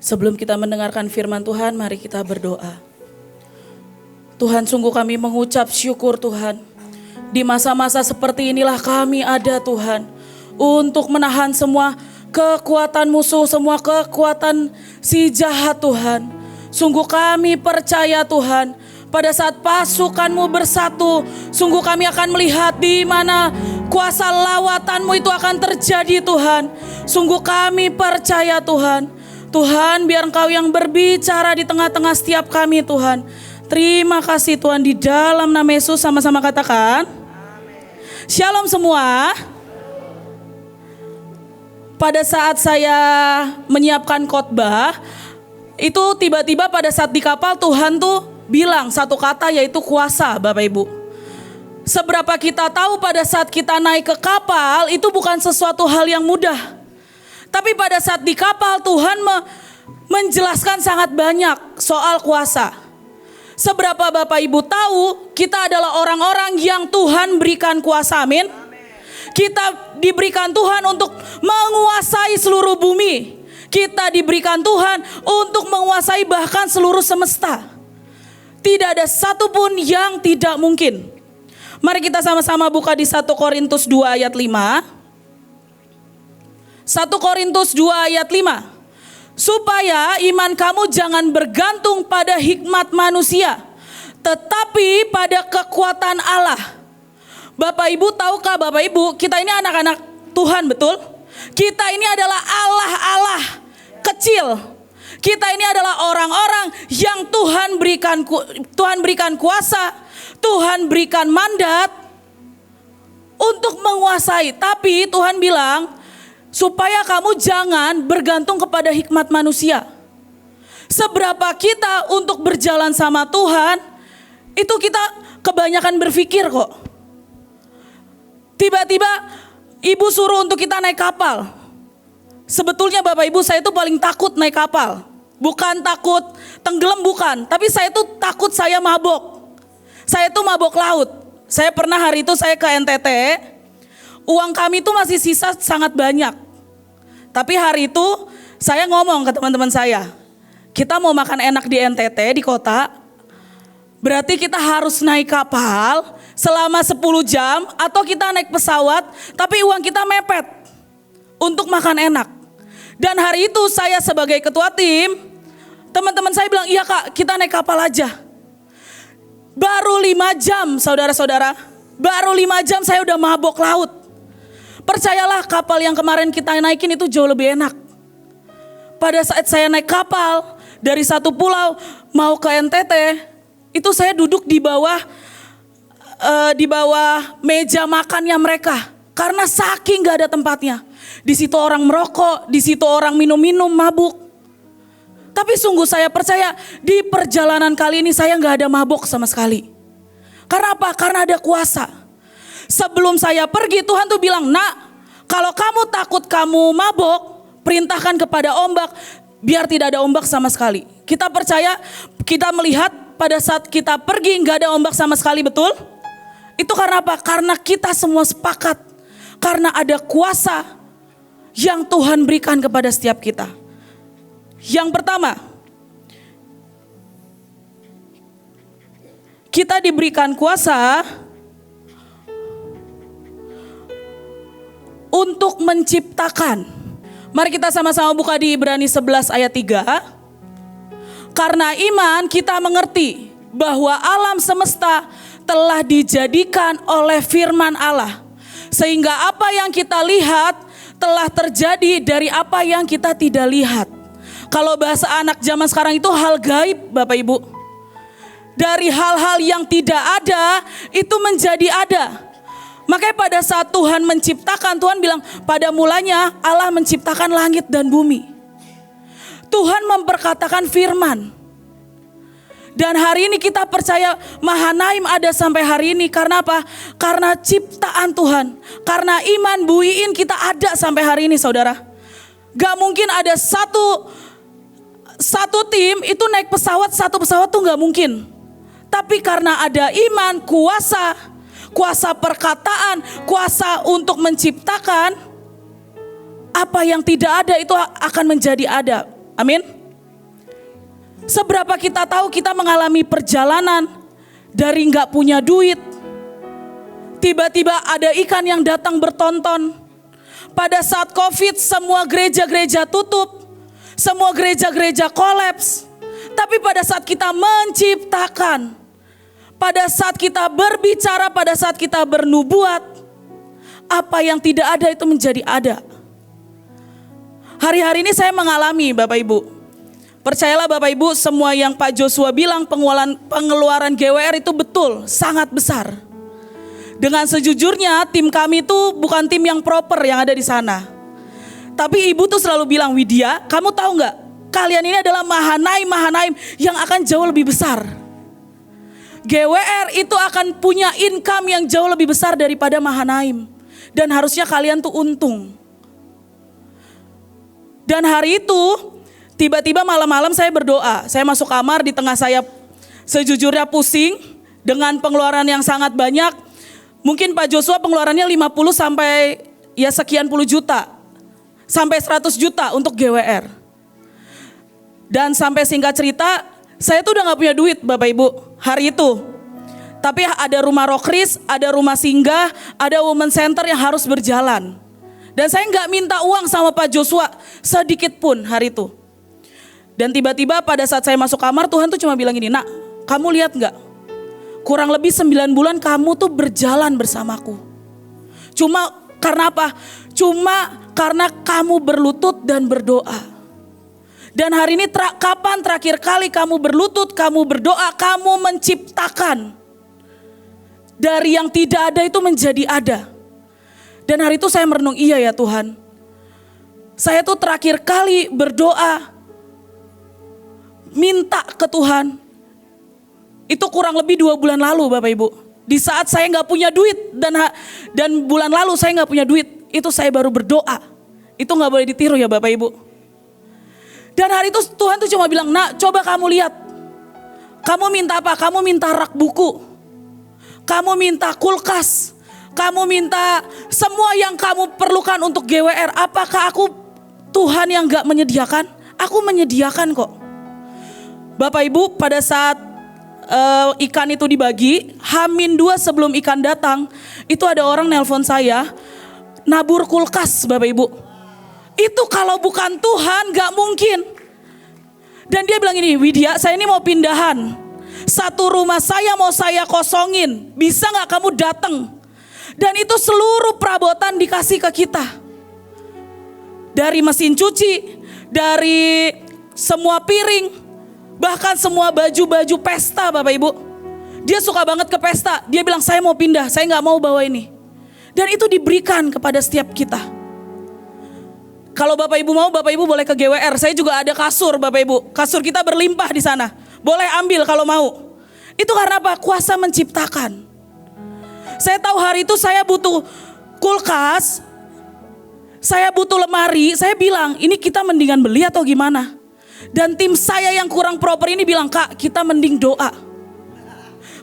Sebelum kita mendengarkan firman Tuhan, mari kita berdoa. Tuhan, sungguh kami mengucap syukur Tuhan. Di masa-masa seperti inilah kami ada Tuhan, untuk menahan semua kekuatan musuh, semua kekuatan si jahat Tuhan. Sungguh kami percaya Tuhan, pada saat pasukan-Mu bersatu, sungguh kami akan melihat di mana kuasa lawatan-Mu itu akan terjadi Tuhan. Sungguh kami percaya Tuhan. Tuhan, biar Engkau yang berbicara di tengah-tengah setiap kami Tuhan. Terima kasih Tuhan, di dalam nama Yesus sama-sama katakan. Shalom semua. Pada saat saya menyiapkan khotbah, itu tiba-tiba pada saat di kapal Tuhan tuh bilang satu kata, yaitu kuasa, Bapak Ibu. Seberapa kita tahu pada saat kita naik ke kapal itu bukan sesuatu hal yang mudah. Tapi pada saat di kapal Tuhan menjelaskan sangat banyak soal kuasa. Seberapa Bapak Ibu tahu kita adalah orang-orang yang Tuhan berikan kuasa, amin. Kita diberikan Tuhan untuk menguasai seluruh bumi. Kita diberikan Tuhan untuk menguasai bahkan seluruh semesta. Tidak ada satupun yang tidak mungkin. Mari kita sama-sama buka di 1 Korintus 2 ayat 5. 1 Korintus 2 ayat 5. Supaya iman kamu jangan bergantung pada hikmat manusia, tetapi pada kekuatan Allah. Bapak Ibu, tahukah Bapak Ibu, kita ini anak-anak Tuhan, betul? Kita ini adalah Allah kecil. Kita ini adalah orang-orang yang Tuhan berikan kuasa, Tuhan berikan mandat untuk menguasai. Tapi Tuhan bilang, supaya kamu jangan bergantung kepada hikmat manusia. Seberapa kita untuk berjalan sama Tuhan, itu kita kebanyakan berpikir kok. Tiba-tiba ibu suruh untuk kita naik kapal. Sebetulnya Bapak Ibu, saya itu paling takut naik kapal. Bukan takut tenggelam, bukan. Tapi saya itu takut saya mabok. Saya itu mabok laut. Saya pernah hari itu saya ke NTT. Uang kami itu masih sisa sangat banyak. Tapi hari itu saya ngomong ke teman-teman saya, kita mau makan enak di NTT, di kota, berarti kita harus naik kapal selama 10 jam atau kita naik pesawat, tapi uang kita mepet untuk makan enak. Dan hari itu saya sebagai ketua tim, teman-teman saya bilang, iya Kak, kita naik kapal aja. Baru 5 jam saudara-saudara, baru 5 jam saya udah mabok laut. Percayalah, kapal yang kemarin kita naikin itu jauh lebih enak. Pada saat saya naik kapal dari satu pulau mau ke NTT, itu saya duduk di bawah meja makannya mereka, karena saking gak ada tempatnya. Di situ orang merokok, di situ orang minum-minum, mabuk. Tapi sungguh saya percaya di perjalanan kali ini saya gak ada mabuk sama sekali. Karena apa? Karena ada kuasa. Sebelum saya pergi, Tuhan tuh bilang, nak, kalau kamu takut kamu mabok, perintahkan kepada ombak, biar tidak ada ombak sama sekali. Kita percaya, kita melihat pada saat kita pergi gak ada ombak sama sekali, betul? Itu karena apa? Karena kita semua sepakat. Karena ada kuasa yang Tuhan berikan kepada setiap kita. Yang pertama, kita diberikan kuasa untuk menciptakan. Mari kita sama-sama buka di Ibrani 11 ayat 3. Karena iman kita mengerti bahwa alam semesta telah dijadikan oleh firman Allah. Sehingga apa yang kita lihat telah terjadi dari apa yang kita tidak lihat. Kalau bahasa anak zaman sekarang itu hal gaib, Bapak Ibu. Dari hal-hal yang tidak ada itu menjadi ada. Makanya pada saat Tuhan menciptakan, Tuhan bilang pada mulanya Allah menciptakan langit dan bumi. Tuhan memperkatakan firman. Dan hari ini kita percaya Mahanaim ada sampai hari ini. Karena apa? Karena ciptaan Tuhan. Karena iman buiin kita ada sampai hari ini, saudara. Gak mungkin ada satu tim itu naik pesawat, satu pesawat tuh gak mungkin. Tapi karena ada iman, kuasa perkataan, kuasa untuk menciptakan, apa yang tidak ada itu akan menjadi ada. Amin. Seberapa kita tahu kita mengalami perjalanan dari nggak punya duit, tiba-tiba ada ikan yang datang bertonton. Pada saat COVID semua gereja-gereja tutup, semua gereja-gereja kolaps. Tapi pada saat kita menciptakan, pada saat kita berbicara, pada saat kita bernubuat, apa yang tidak ada itu menjadi ada. Hari-hari ini saya mengalami, Bapak Ibu. Percayalah Bapak Ibu, semua yang Pak Joshua bilang pengeluaran GWR itu betul, sangat besar. Dengan sejujurnya tim kami itu bukan tim yang proper yang ada di sana. Tapi ibu tuh selalu bilang, Widya, kamu tahu nggak? Kalian ini adalah Mahanaim yang akan jauh lebih besar. GWR itu akan punya income yang jauh lebih besar daripada Mahanaim. Dan harusnya kalian tuh untung. Dan hari itu tiba-tiba malam-malam saya berdoa. Saya masuk kamar, di tengah saya sejujurnya pusing dengan pengeluaran yang sangat banyak. Mungkin Pak Joshua pengeluarannya 50 sampai ya sekian puluh juta. Sampai 100 juta untuk GWR. Dan sampai singkat cerita, saya tuh udah gak punya duit Bapak Ibu hari itu. Tapi ada rumah Rokris, ada rumah singgah, ada women center yang harus berjalan. Dan saya gak minta uang sama Pak Joshua sedikit pun hari itu. Dan tiba-tiba pada saat saya masuk kamar, Tuhan tuh cuma bilang gini, nak, kamu lihat gak? Kurang lebih 9 bulan kamu tuh berjalan bersamaku. Cuma karena apa? Cuma karena kamu berlutut dan berdoa. Dan hari ini kapan terakhir kali kamu berlutut, kamu berdoa, kamu menciptakan. Dari yang tidak ada itu menjadi ada. Dan hari itu saya merenung, iya ya Tuhan. Saya tuh terakhir kali berdoa, minta ke Tuhan. Itu kurang lebih 2 bulan lalu Bapak Ibu. Di saat saya gak punya duit dan bulan lalu saya gak punya duit, itu saya baru berdoa. Itu gak boleh ditiru ya Bapak Ibu. Dan hari itu Tuhan tuh cuma bilang, nak coba kamu lihat. Kamu minta apa? Kamu minta rak buku. Kamu minta kulkas. Kamu minta semua yang kamu perlukan untuk GWR. Apakah aku Tuhan yang gak menyediakan? Aku menyediakan kok. Bapak Ibu, pada saat ikan itu dibagi, H-2 sebelum ikan datang, itu ada orang nelpon saya, nabur kulkas Bapak Ibu. Itu kalau bukan Tuhan gak mungkin. Dan dia bilang ini, Widya, saya ini mau pindahan. Satu rumah saya mau saya kosongin, bisa gak kamu datang? Dan itu seluruh perabotan dikasih ke kita. Dari mesin cuci, dari semua piring, bahkan semua baju-baju pesta Bapak Ibu. Dia suka banget ke pesta. Dia bilang saya mau pindah, saya gak mau bawa ini. Dan itu diberikan kepada setiap kita. Kalau Bapak Ibu mau, Bapak Ibu boleh ke GWR. Saya juga ada kasur Bapak Ibu. Kasur kita berlimpah di sana. Boleh ambil kalau mau. Itu karena apa? Kuasa menciptakan. Saya tahu hari itu saya butuh kulkas. Saya butuh lemari. Saya bilang ini kita mendingan beli atau gimana? Dan tim saya yang kurang proper ini bilang, Kak, kita mending doa.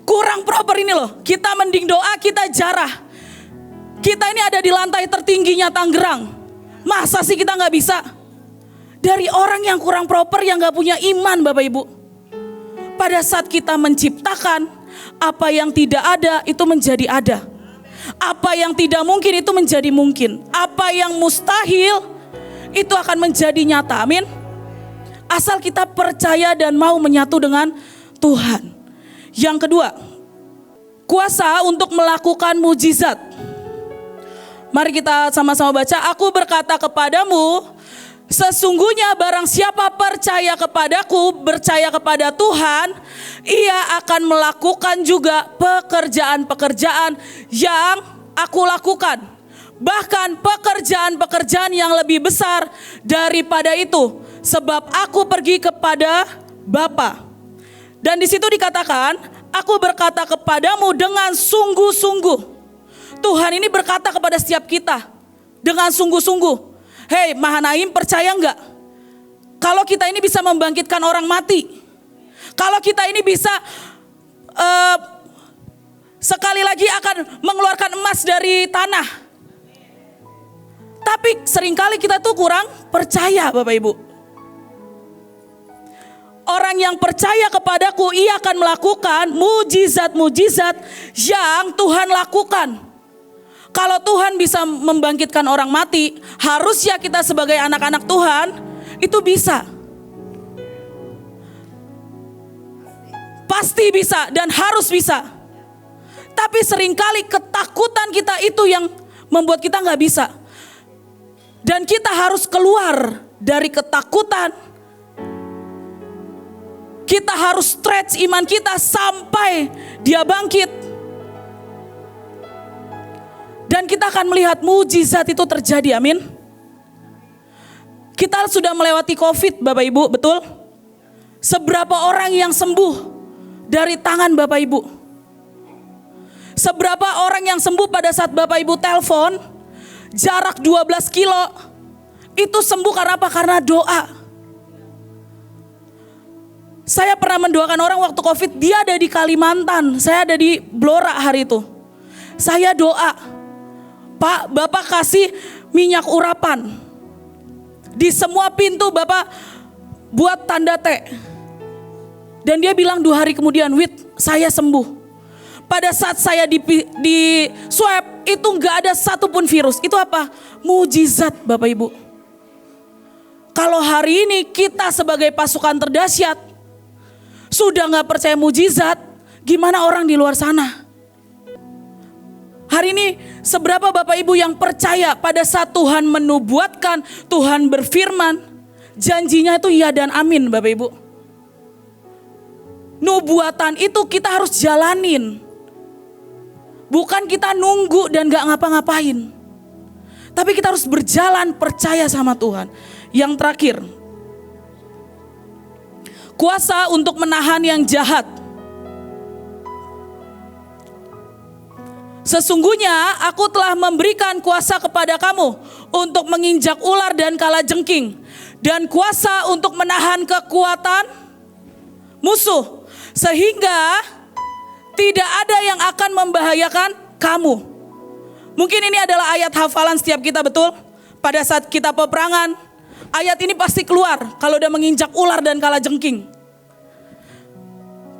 Kurang proper ini loh, kita mending doa, kita jarah. Kita ini ada di lantai tertingginya Tangerang. Masa sih kita gak bisa? Dari orang yang kurang proper, yang gak punya iman Bapak Ibu. Pada saat kita menciptakan, apa yang tidak ada itu menjadi ada. Apa yang tidak mungkin itu menjadi mungkin. Apa yang mustahil itu akan menjadi nyata, amin. Asal kita percaya dan mau menyatu dengan Tuhan. Yang kedua, kuasa untuk melakukan mujizat. Mari kita sama-sama baca. Aku berkata kepadamu, sesungguhnya barang siapa percaya kepadaku, percaya kepada Tuhan, ia akan melakukan juga pekerjaan-pekerjaan yang aku lakukan. Bahkan pekerjaan-pekerjaan yang lebih besar daripada itu. Sebab aku pergi kepada Bapa. Dan di situ dikatakan, aku berkata kepadamu dengan sungguh-sungguh. Tuhan ini berkata kepada setiap kita dengan sungguh-sungguh. Hei Mahanaim, percaya enggak? Kalau kita ini bisa membangkitkan orang mati. Kalau kita ini bisa sekali lagi akan mengeluarkan emas dari tanah. Tapi seringkali kita tuh kurang percaya Bapak Ibu. Orang yang percaya kepadaku, ia akan melakukan mujizat-mujizat yang Tuhan lakukan. Kalau Tuhan bisa membangkitkan orang mati, harusnya kita sebagai anak-anak Tuhan itu bisa. Pasti bisa dan harus bisa. Tapi seringkali ketakutan kita itu yang membuat kita gak bisa. Dan kita harus keluar dari ketakutan. Kita harus stretch iman kita sampai dia bangkit. Dan kita akan melihat mujizat itu terjadi, amin. Kita sudah melewati COVID Bapak Ibu, betul? Seberapa orang yang sembuh dari tangan Bapak Ibu? Seberapa orang yang sembuh pada saat Bapak Ibu telepon, jarak 12 kilo, itu sembuh karena apa? Karena doa. Saya pernah mendoakan orang waktu COVID, dia ada di Kalimantan, saya ada di Blora hari itu. Saya doa, Pak, Bapak kasih minyak urapan. Di semua pintu Bapak buat tanda T. Dan dia bilang 2 hari kemudian, Wit, saya sembuh. Pada saat saya di swab, itu gak ada satupun virus. Itu apa? Mujizat Bapak Ibu. Kalau hari ini kita sebagai pasukan terdahsyat, sudah gak percaya mujizat, gimana orang di luar sana? Hari ini seberapa Bapak Ibu yang percaya pada saat Tuhan menubuatkan, Tuhan berfirman, janjinya itu iya dan amin Bapak Ibu. Nubuatan itu kita harus jalanin. Bukan kita nunggu dan gak ngapa-ngapain. Tapi kita harus berjalan percaya sama Tuhan. Yang terakhir, kuasa untuk menahan yang jahat. Sesungguhnya aku telah memberikan kuasa kepada kamu untuk menginjak ular dan kalajengking. Dan kuasa untuk menahan kekuatan musuh. Sehingga tidak ada yang akan membahayakan kamu. Mungkin ini adalah ayat hafalan setiap kita, betul? Pada saat kita peperangan, ayat ini pasti keluar kalau udah menginjak ular dan kalajengking.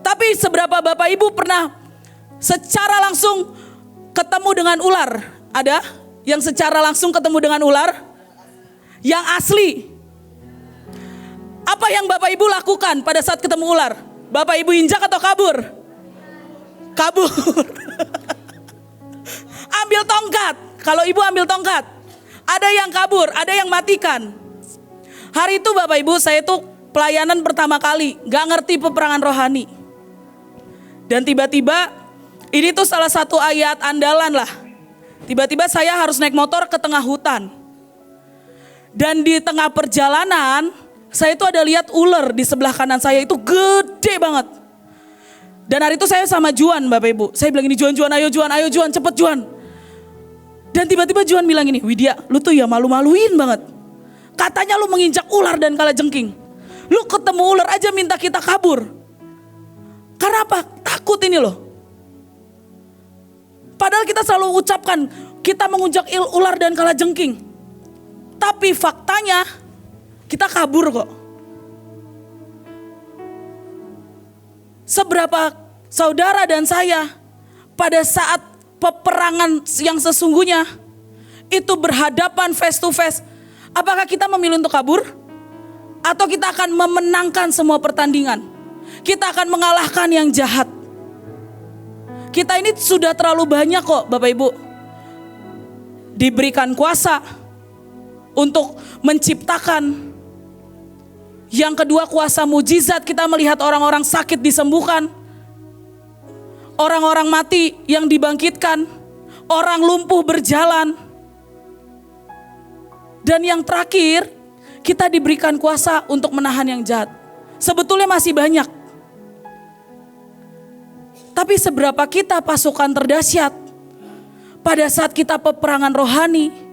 Tapi seberapa Bapak Ibu pernah secara langsung ketemu dengan ular? Ada yang secara langsung ketemu dengan ular? Yang asli. Apa yang Bapak Ibu lakukan pada saat ketemu ular? Bapak Ibu injak atau kabur? Kabur. Ambil tongkat. Kalau ibu ambil tongkat. Ada yang kabur, ada yang matikan. Hari itu Bapak Ibu, saya itu pelayanan pertama kali, gak ngerti peperangan rohani. Dan tiba-tiba, ini tuh salah satu ayat andalan lah. Tiba-tiba saya harus naik motor ke tengah hutan. Dan di tengah perjalanan, saya itu ada lihat ular di sebelah kanan saya itu gede banget. Dan hari itu saya sama Juan Bapak Ibu. Saya bilang ini, Juan, ayo Juan, cepet Juan. Dan tiba-tiba Juan bilang ini, Widya, lu tuh ya malu-maluin banget. Katanya lu menginjak ular dan kalajengking. Lu ketemu ular aja minta kita kabur. Karena apa? Takut ini loh. Padahal kita selalu ucapkan, kita menginjak ular dan kalajengking. Tapi faktanya, kita kabur kok. Seberapa saudara dan saya pada saat peperangan yang sesungguhnya itu berhadapan face to face, apakah kita memilih untuk kabur? Atau kita akan memenangkan semua pertandingan? Kita akan mengalahkan yang jahat. Kita ini sudah terlalu banyak kok Bapak Ibu diberikan kuasa untuk menciptakan. Yang kedua, kuasa mujizat, kita melihat orang-orang sakit disembuhkan. Orang-orang mati yang dibangkitkan. Orang lumpuh berjalan. Dan yang terakhir, kita diberikan kuasa untuk menahan yang jahat. Sebetulnya masih banyak. Tapi seberapa kita pasukan terdahsyat pada saat kita peperangan rohani.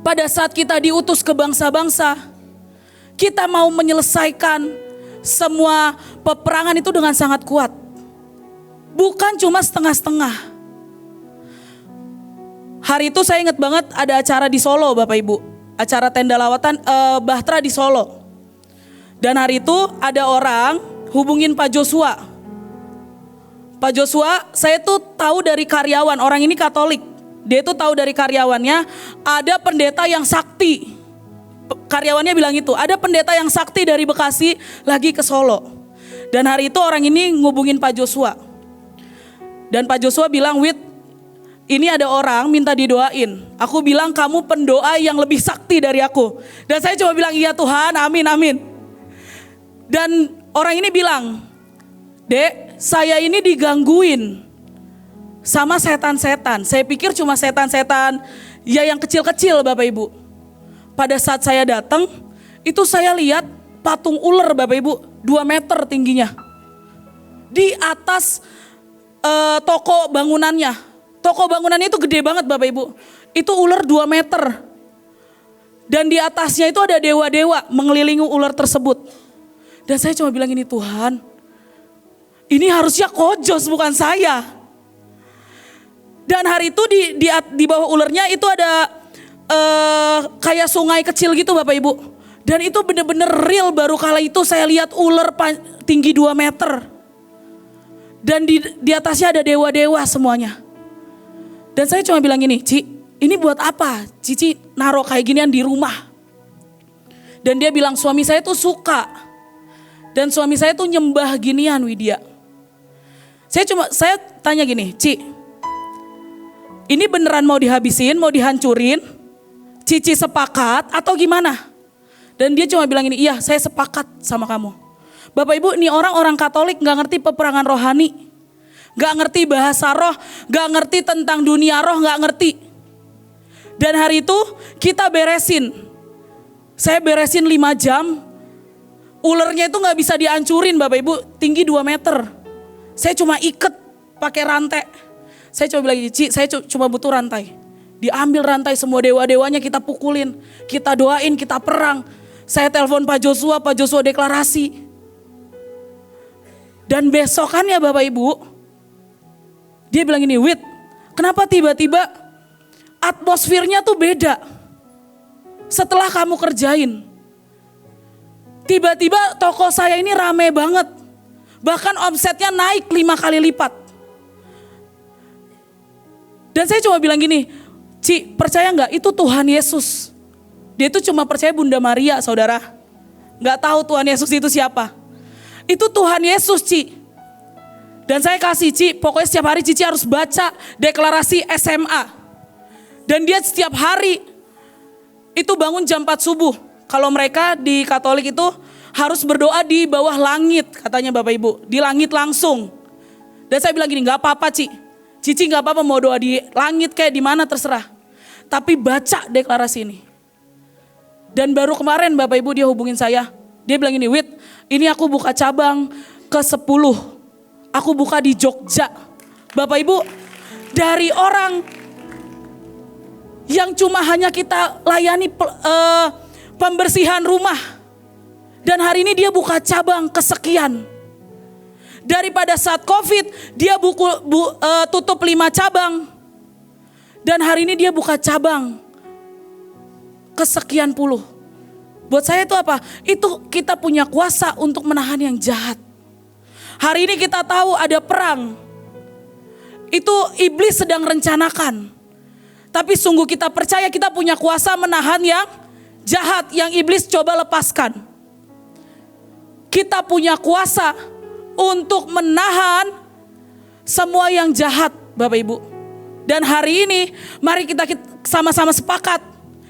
Pada saat kita diutus ke bangsa-bangsa, kita mau menyelesaikan semua peperangan itu dengan sangat kuat. Bukan cuma setengah-setengah. Hari itu saya ingat banget ada acara di Solo Bapak Ibu. Acara tenda lawatan Bahtera di Solo. Dan hari itu ada orang hubungin Pak Joshua. Pak Joshua, saya tuh tahu dari karyawan, orang ini Katolik. Dia tuh tahu dari karyawannya ada pendeta yang sakti. Karyawannya bilang itu, ada pendeta yang sakti dari Bekasi lagi ke Solo. Dan hari itu orang ini ngubungin Pak Joshua. Dan Pak Joshua bilang, "Wit, ini ada orang minta didoain." Aku bilang, "Kamu pendoa yang lebih sakti dari aku." Dan saya cuma bilang, "Iya Tuhan, amin, amin." Dan orang ini bilang, "Dek, saya ini digangguin sama setan-setan." Saya pikir cuma setan-setan ya yang kecil-kecil Bapak Ibu. Pada saat saya datang, itu saya lihat patung ular Bapak Ibu, 2 meter tingginya. Di atas toko bangunannya. Toko bangunannya itu gede banget Bapak Ibu. Itu ular 2 meter. Dan di atasnya itu ada dewa-dewa mengelilingi ular tersebut. Dan saya cuma bilang ini, "Tuhan, ini harusnya Kojos bukan saya." Dan hari itu di bawah ularnya itu ada kayak sungai kecil gitu Bapak Ibu. Dan itu bener-bener real, baru kala itu saya lihat ular tinggi 2 meter. Dan di atasnya ada dewa-dewa semuanya. Dan saya cuma bilang gini, "Ci, ini buat apa? Cici naruh kayak ginian di rumah." Dan dia bilang, "Suami saya tuh suka. Dan suami saya tuh nyembah ginian Widya." Saya tanya gini, "Ci, ini beneran mau dihabisin, mau dihancurin? Cici sepakat atau gimana?" Dan dia cuma bilang ini, "Iya, saya sepakat sama kamu." Bapak Ibu, ini orang Katolik gak ngerti peperangan rohani. Gak ngerti bahasa roh, gak ngerti tentang dunia roh, gak ngerti. Dan hari itu kita beresin. Saya beresin 5 jam. Ulernya itu gak bisa dihancurin Bapak Ibu, tinggi 2 meter. Saya cuma iket pakai rantai. Saya coba bilang, "Ci, saya cuma butuh rantai." Diambil rantai, semua dewa-dewanya kita pukulin. Kita doain, kita perang. Saya telepon Pak Joshua deklarasi. Dan besokannya Bapak Ibu, dia bilang ini, "Wit, kenapa tiba-tiba atmosfernya tuh beda setelah kamu kerjain? Tiba-tiba toko saya ini rame banget. Bahkan omsetnya naik 5 kali lipat." Dan saya cuma bilang gini, "Ci, percaya gak itu Tuhan Yesus?" Dia itu cuma percaya Bunda Maria saudara. Gak tahu Tuhan Yesus itu siapa. Itu Tuhan Yesus Ci. Dan saya kasih, "Ci, pokoknya setiap hari Cici harus baca deklarasi SMA." Dan dia setiap hari itu bangun jam 4 subuh. Kalau mereka di Katolik itu harus berdoa di bawah langit katanya Bapak Ibu. Di langit langsung. Dan saya bilang gini, "Gak apa-apa Ci. Cici gak apa-apa mau doa di langit kayak di mana terserah. Tapi baca deklarasi ini." Dan baru kemarin Bapak Ibu dia hubungin saya. Dia bilang ini, "Wit, ini aku buka cabang ke-10. Aku buka di Jogja." Bapak Ibu, dari orang yang cuma hanya kita layani pembersihan rumah. Dan hari ini dia buka cabang kesekian. Daripada saat COVID dia tutup 5 cabang. Dan hari ini dia buka cabang kesekian puluh. Buat saya itu apa? Itu kita punya kuasa untuk menahan yang jahat. Hari ini kita tahu ada perang. Itu iblis sedang rencanakan. Tapi sungguh kita percaya kita punya kuasa menahan yang jahat, yang iblis coba lepaskan. Kita punya kuasa untuk menahan semua yang jahat Bapak Ibu. Dan hari ini mari kita sama-sama sepakat.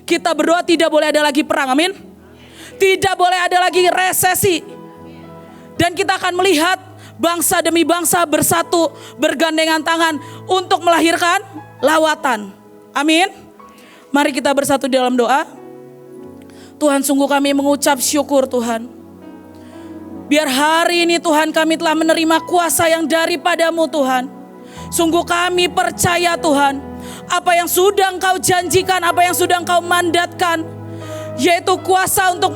Kita berdoa tidak boleh ada lagi perang, amin. Tidak boleh ada lagi resesi. Dan kita akan melihat bangsa demi bangsa bersatu, bergandengan tangan untuk melahirkan lawatan. Amin. Mari kita bersatu dalam doa. Tuhan, sungguh kami mengucap syukur Tuhan. Biar hari ini Tuhan kami telah menerima kuasa yang daripadamu Tuhan. Sungguh kami percaya Tuhan, apa yang sudah Engkau janjikan, apa yang sudah Engkau mandatkan, yaitu kuasa untuk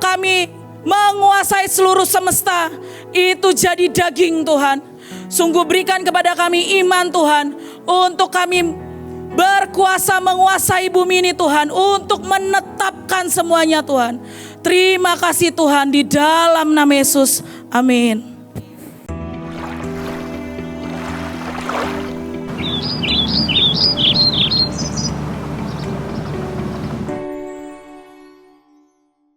kami menguasai seluruh semesta, itu jadi daging Tuhan. Sungguh berikan kepada kami iman Tuhan, untuk kami berkuasa menguasai bumi ini Tuhan, untuk menetapkan semuanya Tuhan. Terima kasih Tuhan, di dalam nama Yesus. Amin.